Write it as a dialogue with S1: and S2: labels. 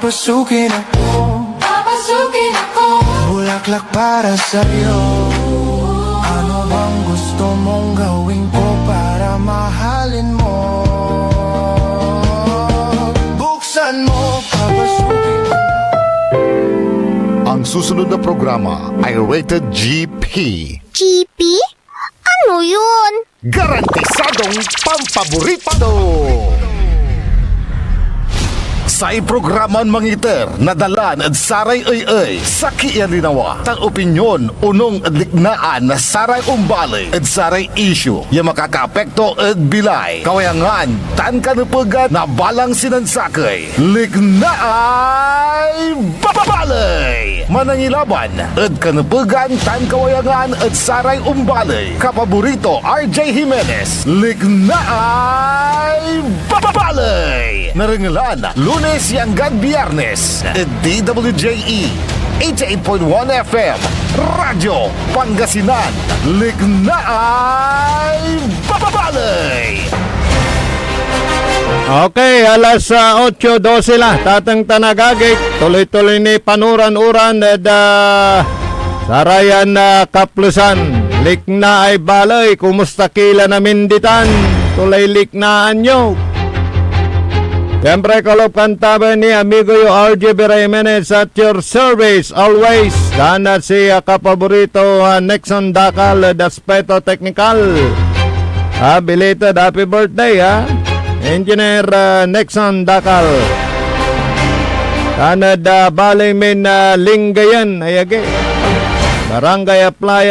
S1: Papasukin ako Bulaklak para sa'yo Ano bang gusto mong gawin ko para mahalin mo? Buksan mo, papasukin ako.
S2: Ang susunod na programa ay rated GP.
S3: GP? Ano yun?
S2: Garantisadong pampaborito! Sa programan mangiter, nadalan at saray ay sa kialinawa. Tang opinyon, unong adliknaan na saray umbali at saray issue. Yung makakapekto at bilay. Kawayangan, tan kanupugan na balang sinansakay. Liknaay babalay! Manangilaban at kanupugan, tan kawayangan at saray umbali. Kapaborito, RJ Jimenez. Liknaay babalay! Naringalan, Lunes hanggang Biyernes, DWJE 88.1 FM, Radyo Pangasinan, Liknaay Babalay.
S4: Okay, alas 8:12 lah, tatang tanagagik, tuloy-tuloy ni panuran-uran at sarayan na kaplusan. Liknaay balay, kumusta kila na minditan, tulay liknaan nyo. Siyempre, kalop kantaba ni amigo yung RJ Jimenez at your service always. Dana si kapaborito Nixon Dacal, Daspeto Technical. Belated happy birthday, Engineer Nixon Dacal. Dana da balay min linggayan, ayage. Barangay Playa.